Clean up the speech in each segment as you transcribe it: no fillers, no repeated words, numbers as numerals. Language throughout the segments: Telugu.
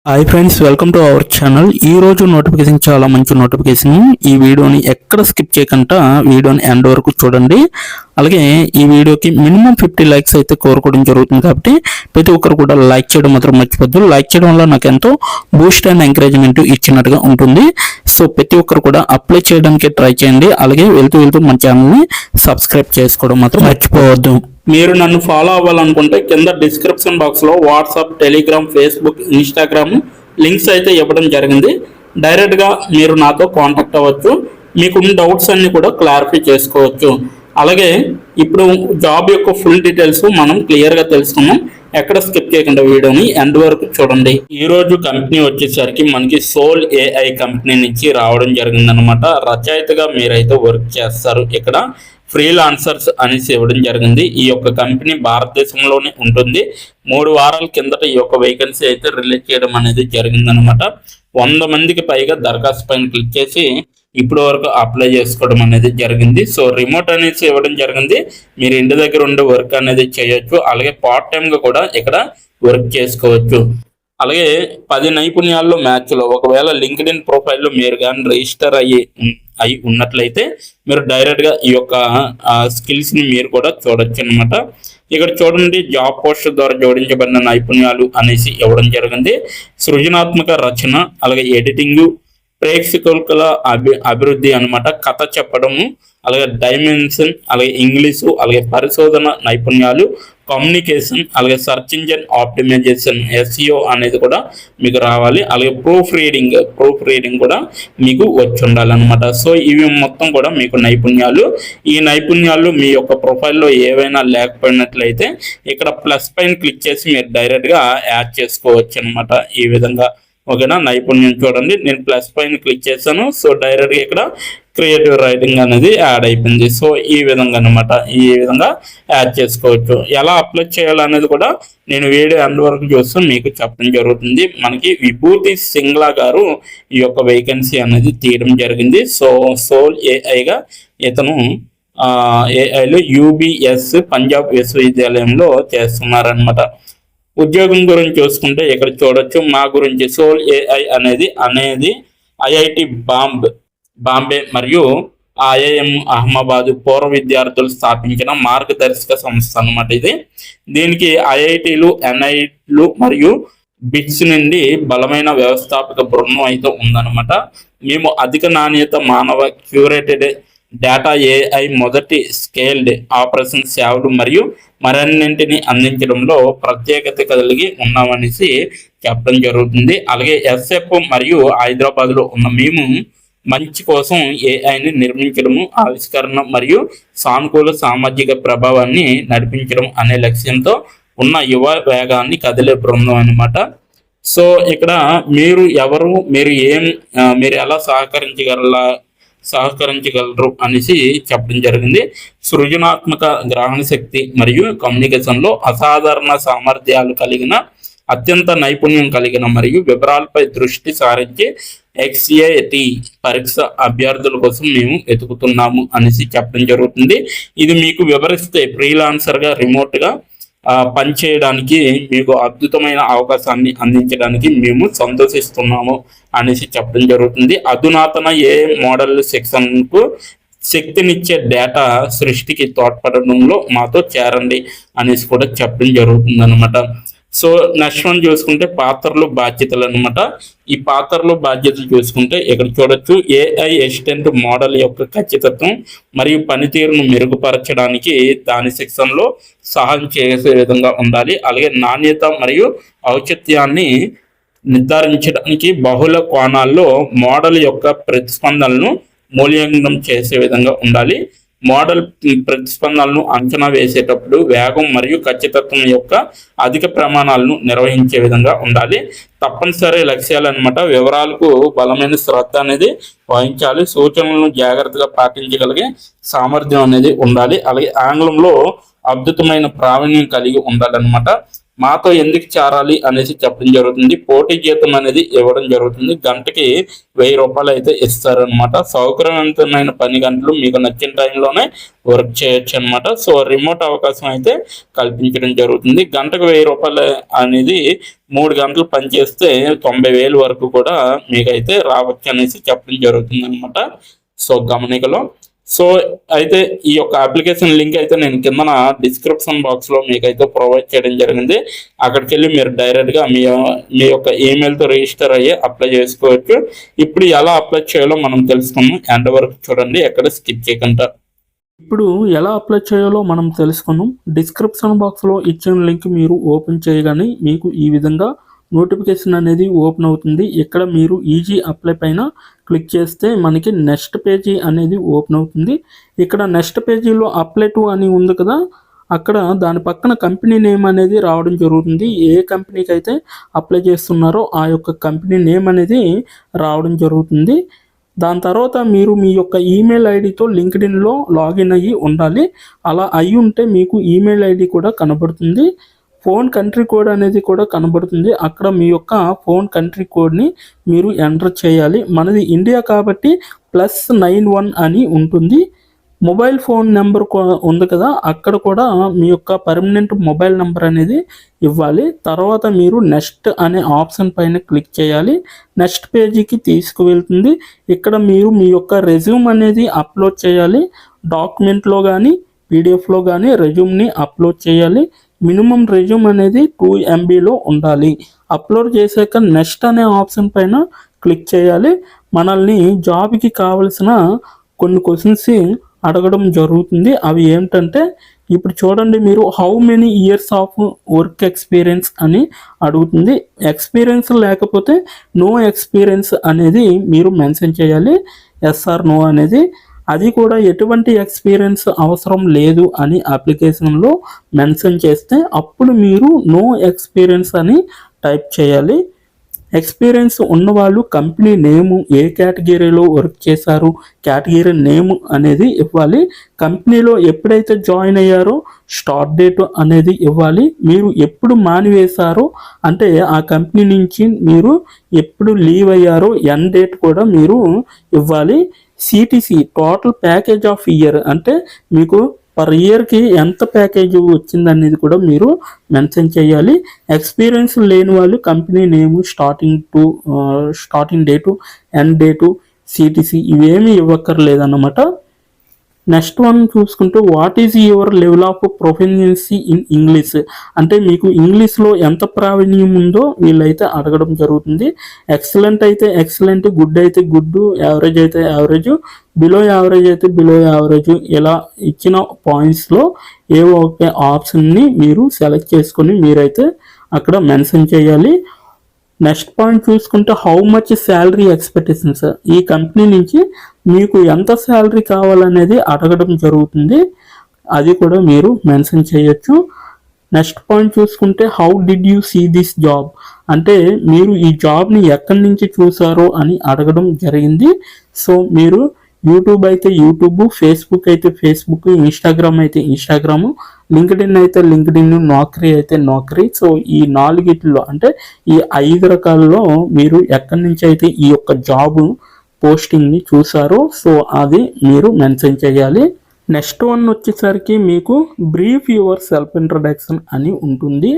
Hi friends, welcome to our channel. ఈ రోజు నోటిఫికేషన్ చాలా మంచి నోటిఫికేషన్. ఈ వీడియోని ఎక్కడ స్కిప్ చేయకుండా వీడియోని ఎండ్ వరకు చూడండి. అలాగే ఈ వీడియోకి మినిమం 50 లైక్స్ అయితే కోరుకోవడం జరుగుతుంది. కాబట్టి ప్రతి ఒక్కరు కూడా లైక్ చేయడం మాత్రం మర్చిపోద్దు. లైక్ చేయడం వల్ల నాకు ఎంతో బూస్ట్ అండ్ ఎంకరేజ్మెంట్ ఇచ్చినట్టుగా ఉంటుంది. సో ప్రతి ఒక్కరు కూడా అప్లై చేయడానికి ట్రై చేయండి. అలాగే వెళ్తూ మన ఛానల్ని సబ్స్క్రైబ్ చేసుకోవడం మాత్రం మర్చిపోవద్దు. మీరు నన్ను ఫాలో అవ్వాలనుకుంటే కింద డిస్క్రిప్షన్ బాక్స్లో WhatsApp, Telegram, Facebook, Instagram links అయితే ఇవ్వడం జరిగింది. డైరెక్ట్గా మీరు నాతో కాంటాక్ట్ అవ్వచ్చు. మీకున్న డౌట్స్ అన్ని కూడా క్లారిఫై చేసుకోవచ్చు. అలాగే ఇప్పుడు జాబ్ యొక్క ఫుల్ డీటెయిల్స్ మనం క్లియర్గా తెలుసుకున్నాం. ఎక్కడ స్కిప్ చేయకుండా వీడియోని ఎండ్ వరకు చూడండి. ఈ రోజు కంపెనీ వచ్చేసరికి మనకి సోల్ ఏఐ కంపెనీ నుంచి రావడం జరిగిందనమాట. రచయితగా మీరైతే వర్క్ చేస్తారు. ఇక్కడ ఫ్రీలాన్సర్స్ అనేసి ఇవ్వడం జరిగింది. ఈ యొక్క కంపెనీ భారతదేశంలోనే ఉంటుంది. 3 వారాల కిందట ఈ యొక్క వేకెన్సీ అయితే రిలీజ్ చేయడం అనేది జరిగిందనమాట. 100 మందికి పైగా దరఖాస్తు పైన క్లిక్ చేసి ఇప్పటి వరకు అప్లై చేసుకోవడం అనేది జరిగింది. సో రిమోట్ అనేసి ఇవ్వడం జరిగింది. మీరు ఇంటి దగ్గర ఉండే వర్క్ అనేది చేయొచ్చు. అలాగే పార్ట్ టైంగా కూడా ఇక్కడ వర్క్ చేసుకోవచ్చు. అలాగే 10 నైపుణ్యాల్లో మ్యాచ్లో ఒకవేళ లింక్డ్ఇన్ ప్రొఫైల్లో మీరు కానీ రిజిస్టర్ అయి ఉన్నట్లయితే మీరు డైరెక్ట్గా ఈ యొక్క స్కిల్స్ని మీరు కూడా చూడొచ్చు అనమాట. ఇక్కడ చూడండి, జాబ్ పోస్ట్ ద్వారా జోడించబడిన నైపుణ్యాలు అనేసి ఇవ్వడం జరిగింది. సృజనాత్మక రచన, అలాగే ఎడిటింగు, ప్రేక్షకుల అభివృద్ధి అనమాట, కథ చెప్పడము, అలాగే డైమెన్షన్, అలాగే ఇంగ్లీషు, అలాగే పరిశోధన నైపుణ్యాలు, కమ్యూనికేషన్, అలాగే సర్చ్ ఇంజిన్ ఆప్టిమైజేషన్, ఎస్ఈఓ అనేది కూడా మీకు రావాలి. అలాగే ప్రూఫ్ రీడింగ్ కూడా మీకు వచ్చి ఉండాలన్నమాట. సో ఇవి మొత్తం కూడా మీకు నైపుణ్యాలు. ఈ నైపుణ్యాలు మీ యొక్క ప్రొఫైల్లో ఏవైనా లేకపోయినట్లయితే ఇక్కడ ప్లస్ పైన క్లిక్ చేసి మీరు డైరెక్ట్గా యాడ్ చేసుకోవచ్చు అనమాట. ఈ విధంగా ఓకేనా. నైపుణ్యం చూడండి, నేను ప్లస్ పైన క్లిక్ చేశాను. సో డైరెక్ట్గా ఇక్కడ క్రియేటివ్ రైటింగ్ అనేది యాడ్ అయిపోయింది. సో ఈ విధంగా అనమాట, ఈ విధంగా యాడ్ చేసుకోవచ్చు. ఎలా అప్లై చేయాలనేది కూడా నేను వీడియో ఎండ్ వరకు చూస్తూ మీకు చెప్పడం జరుగుతుంది. మనకి విభూతి సింగ్లా గారు ఈ యొక్క వేకెన్సీ అనేది తీయడం జరిగింది. సో సోల్ ఏఐగా ఇతను ఏఐలో యూబిఎస్ పంజాబ్ విశ్వవిద్యాలయంలో చేస్తున్నారనమాట. ఉద్యోగం గురించి చూసుకుంటే ఇక్కడ చూడొచ్చు. మా గురించి సోల్ ఏఐ అనేది ఐఐటి బాంబే మరియు ఐఐఎం అహ్మదాబాద్ పూర్వ విద్యార్థులు స్థాపించిన మార్గదర్శక సంస్థ అన్నమాట ఇది. దీనికి ఐఐటీలు, ఎన్ఐటీలు మరియు బిట్స్ నుండి బలమైన వ్యవస్థాపక బృందం అయితే ఉందన్నమాట. మేము అధిక నాణ్యత మానవ క్యూరేటెడ్ డేటా, ఏఐ, మొదటి స్కేల్డ్ ఆపరేషన్ సేవలు మరియు మరన్నింటిని అందించడంలో ప్రత్యేకత కలిగి ఉన్నామనేసి చెప్పడం జరుగుతుంది. అలాగే ఎస్ఎఫ్ మరియు హైదరాబాద్లో ఉన్న మేము మంచి కోసం ఏఐని నిర్మించడము, ఆవిష్కరణ మరియు సానుకూల సామాజిక ప్రభావాన్ని నడిపించడం అనే లక్ష్యంతో ఉన్న యువ వేగాన్ని కదిలే బృందం అన్నమాట. సో ఇక్కడ మీరు ఎవరు, మీరు ఎలా సహకరించగలరు అనేసి చెప్పడం జరిగింది. సృజనాత్మక గ్రహణ శక్తి మరియు కమ్యూనికేషన్లో అసాధారణ సామర్థ్యాలు కలిగిన, అత్యంత నైపుణ్యం కలిగిన మరియు వివరాలపై దృష్టి సారించి ఎక్స్ఏటి పరీక్ష అభ్యర్థుల కోసం మేము వెతుకుతున్నాము అనేసి చెప్పడం జరుగుతుంది. ఇది మీకు వివరిస్తే ఫ్రీలాన్సర్గా రిమోట్గా పనిచేయడానికి మీకు అద్భుతమైన అవకాశాన్ని అందించడానికి మేము సంతోషిస్తున్నాము అనేసి చెప్పడం జరుగుతుంది. అధునాతన ఏ మోడల్ శిక్షణకు శక్తినిచ్చే డేటా సృష్టికి తోడ్పడడంలో మాతో చేరండి అనేసి కూడా చెప్పడం జరుగుతుంది అనమాట. సో నెక్స్ట్ వన్ చూసుకుంటే పాత్రలు, బాధ్యతలు అనమాట. ఈ పాత్రలు, బాధ్యతలు చూసుకుంటే ఇక్కడ చూడొచ్చు. ఏఐ అసిస్టెంట్ మోడల్ యొక్క ఖచ్చితత్వం మరియు పనితీరును మెరుగుపరచడానికి దాని శిక్షణలో సహాయం చేసే విధంగా ఉండాలి. అలాగే నాణ్యత మరియు ఔచిత్యాన్ని నిర్ధారించడానికి బహుళ కోణాల్లో మోడల్ యొక్క ప్రతిస్పందనలను మూల్యాంకనం చేసే విధంగా ఉండాలి. మోడల్ ప్రతిస్పందనలను అంచనా వేసేటప్పుడు వేగం మరియు ఖచ్చితత్వం యొక్క అధిక ప్రమాణాలను నిర్వహించే విధంగా ఉండాలి. తప్పనిసరి లక్ష్యాలు అనమాట. వివరాలకు బలమైన శ్రద్ధ అనేది వహించాలి. సూచనలను జాగ్రత్తగా పాటించగలిగే సామర్థ్యం అనేది ఉండాలి. అలాగే ఆంగ్లంలో అద్భుతమైన ప్రావీణ్యం కలిగి ఉండాలన్నమాట. మాతో ఎందుకు చేరాలి అనేసి చెప్పడం జరుగుతుంది. పోటీ జీతం అనేది ఇవ్వడం జరుగుతుంది. గంటకి 1000 రూపాయలు అయితే ఇస్తారనమాట. సౌకర్యవంతమైన పని గంటలు మీకు నచ్చిన టైంలోనే వర్క్ చేయొచ్చు అనమాట. సో రిమోట్ అవకాశం అయితే కల్పించడం జరుగుతుంది. గంటకు 1000 రూపాయలు అనేది 3 గంటలు పనిచేస్తే 90,000 వరకు కూడా మీకైతే రావచ్చు అనేసి చెప్పడం జరుగుతుంది అనమాట. సో గమనికలో సో అయితే ఈ యొక్క అప్లికేషన్ లింక్ అయితే నేను కింద డిస్క్రిప్షన్ బాక్స్లో మీకైతే ప్రొవైడ్ చేయడం జరిగింది. అక్కడికి వెళ్ళి మీరు డైరెక్ట్గా మీ యొక్క ఈమెయిల్తో రిజిస్టర్ అయ్యి అప్లై చేసుకోవచ్చు. ఇప్పుడు ఎలా అప్లై చేయాలో మనం తెలుసుకున్నాం. ఎండ్ వరకు చూడండి, ఎక్కడ స్కిప్ చేయకుండా. ఇప్పుడు ఎలా అప్లై చేయాలో మనం తెలుసుకున్నాం. డిస్క్రిప్షన్ బాక్స్లో ఇచ్చిన లింక్ మీరు ఓపెన్ చేయగానే మీకు ఈ విధంగా నోటిఫికేషన్ అనేది ఓపెన్ అవుతుంది. ఇక్కడ మీరు ఈజీ అప్లై పైన క్లిక్ చేస్తే మనకి నెక్స్ట్ పేజీ అనేది ఓపెన్ అవుతుంది. ఇక్కడ నెక్స్ట్ పేజీలో అప్లై టు అని ఉంది కదా, అక్కడ దాని పక్కన కంపెనీ నేమ్ అనేది రావడం జరుగుతుంది. ఏ కంపెనీకి అయితే అప్లై చేస్తున్నారో ఆ యొక్క కంపెనీ నేమ్ అనేది రావడం జరుగుతుంది. దాని తర్వాత మీరు మీ యొక్క ఈమెయిల్ ఐడితో లింక్డ్ఇన్లో లాగిన్ అయ్యి ఉండాలి. అలా అయ్యి ఉంటే మీకు ఈమెయిల్ ఐడి కూడా కనబడుతుంది. ఫోన్ కంట్రీ కోడ్ అనేది కూడా కనబడుతుంది. అక్కడ మీ యొక్క ఫోన్ కంట్రీ కోడ్ని మీరు ఎంటర్ చేయాలి. మనది ఇండియా కాబట్టి +91 అని ఉంటుంది. మొబైల్ ఫోన్ నెంబర్ ఉంది కదా, అక్కడ కూడా మీ యొక్క పర్మనెంట్ మొబైల్ నెంబర్ అనేది ఇవ్వాలి. తర్వాత మీరు నెక్స్ట్ అనే ఆప్షన్ పైన క్లిక్ చేయాలి. నెక్స్ట్ పేజీకి తీసుకువెళ్తుంది. ఇక్కడ మీరు మీ యొక్క రెజ్యూమ్ అనేది అప్లోడ్ చేయాలి. డాక్యుమెంట్లో కానీ పీడిఎఫ్లో కానీ రెజ్యూమ్ని అప్లోడ్ చేయాలి. మినిమం రెజ్యూమ్ అనేది 2 MBలో ఉండాలి. అప్లోడ్ చేశాక నెక్స్ట్ అనే ఆప్షన్ పైన క్లిక్ చేయాలి. మనల్ని జాబ్కి కావలసిన కొన్ని క్వశ్చన్స్ అడగడం జరుగుతుంది. అవి ఏమిటంటే ఇప్పుడు చూడండి, మీరు how many years of work experience అని అడుగుతుంది. ఎక్స్పీరియన్స్ లేకపోతే నో ఎక్స్పీరియన్స్ అనేది మీరు మెన్షన్ చేయాలి. ఎస్ ఆర్ నో అనేది. అది కూడా ఎటువంటి ఎక్స్పీరియన్స్ అవసరం లేదు అని అప్లికేషన్లో మెన్షన్ చేస్తే అప్పుడు మీరు నో ఎక్స్పీరియన్స్ అని టైప్ చేయాలి. ఎక్స్పీరియన్స్ ఉన్నవాళ్ళు కంపెనీ నేము, ఏ కేటగిరీలో వర్క్ చేశారు, కేటగిరీ నేమ్ అనేది ఇవ్వాలి. కంపెనీలో ఎప్పుడైతే జాయిన్ అయ్యారో స్టార్ట్ డేట్ అనేది ఇవ్వాలి. మీరు ఎప్పుడు మానివేశారో అంటే ఆ కంపెనీ నుంచి మీరు ఎప్పుడు లీవ్ అయ్యారో ఎండ్ డేట్ కూడా మీరు ఇవ్వాలి. CTC total package of year అంటే మీకు పర్ ఇయర్కి ఎంత ప్యాకేజ్ వచ్చిందనేది కూడా మీరు మెన్షన్ చేయాలి. ఎక్స్పీరియన్స్ లేని వాళ్ళు company name, starting date, end date, CTC ఇవేమీ ఇవ్వక్కర్లేదన్నమాట. నెక్స్ట్ వన్ చూసుకుంటూ what is your level of proficiency in English అంటే మీకు ఇంగ్లీష్లో ఎంత ప్రావీణ్యం ఉందో వీళ్ళైతే అడగడం జరుగుతుంది. ఎక్సలెంట్ అయితే ఎక్సలెంట్, గుడ్ అయితే గుడ్, యావరేజ్ అయితే యావరేజ్, బిలో యావరేజ్ అయితే బిలో యావరేజ్, ఇలా ఇచ్చిన పాయింట్స్లో ఏవో ఒక ఆప్షన్ని మీరు సెలెక్ట్ చేసుకొని మీరైతే అక్కడ మెన్షన్ చేయాలి. నెక్స్ట్ పాయింట్ చూసుకుంటే హౌ మచ్ శాలరీ ఎక్స్పెక్టేషన్స్, ఈ కంపెనీ నుంచి మీకు ఎంత శాలరీ కావాలనేది అడగడం జరుగుతుంది. అది కూడా మీరు మెన్షన్ చేయొచ్చు. నెక్స్ట్ పాయింట్ చూసుకుంటే how did you see this job అంటే మీరు ఈ జాబ్ని ఎక్కడి నుంచి చూసారో అని అడగడం జరిగింది. సో మీరు యూట్యూబ్ అయితే యూట్యూబ్, ఫేస్బుక్ అయితే ఫేస్బుక్, ఇన్స్టాగ్రామ్ అయితే ఇన్స్టాగ్రాము, లింక్డ్ఇన్ అయితే లింక్డ్ఇన్, నౌకరీ అయితే నౌకరీ. సో ఈ 4 అంటే ఈ 5 రకాలలో మీరు ఎక్కడి నుంచి అయితే ఈ యొక్క జాబ్ పోస్టింగ్ని చూసారో సో అది మీరు మెన్షన్ చేయాలి. నెక్స్ట్ వన్ వచ్చేసరికి మీకు బ్రీఫ్ యువర్ సెల్ఫ్ ఇంట్రడక్షన్ అని ఉంటుంది.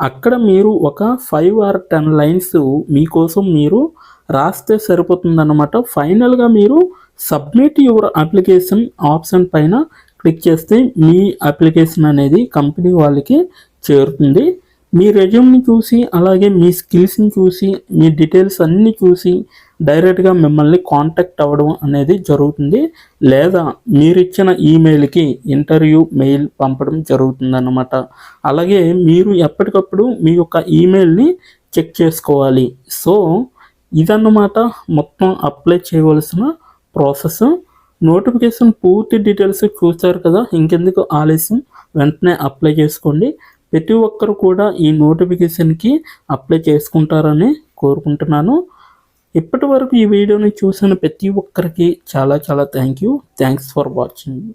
అక్కడ మీరు ఒక 5 or 10 లైన్స్ మీకోసం మీరు రాస్తే సరిపోతుందన్నమాట. ఫైనల్గా మీరు సబ్మిట్ యువర్ అప్లికేషన్ ఆప్షన్ పైన క్లిక్ చేస్తే మీ అప్లికేషన్ అనేది కంపెనీ వాళ్ళకి చేరుతుంది. మీ రెజ్యూమ్ని చూసి అలాగే మీ స్కిల్స్ని చూసి మీ డీటెయిల్స్ అన్నీ చూసి డైరెక్ట్గా మిమ్మల్ని కాంటాక్ట్ అవ్వడం అనేది జరుగుతుంది. లేదా మీరిచ్చిన ఈమెయిల్కి ఇంటర్వ్యూ మెయిల్ పంపడం జరుగుతుందన్నమాట. అలాగే మీరు ఎప్పటికప్పుడు మీ యొక్క ఈమెయిల్ని చెక్ చేసుకోవాలి. సో ఇదన్నమాట మొత్తం అప్లై చేయవలసిన ప్రాసెస్. నోటిఫికేషన్ పూర్తి డీటెయిల్స్ చూస్తారు కదా, ఇంకెందుకు ఆలస్యం, వెంటనే అప్లై చేసుకోండి. ప్రతి ఒక్కరు కూడా ఈ నోటిఫికేషన్కి అప్లై చేసుకుంటారని కోరుకుంటున్నాను. ఇప్పటి వరకు ఈ వీడియోని చూసిన ప్రతి ఒక్కరికి చాలా థ్యాంక్స్ ఫర్ వాచింగ్.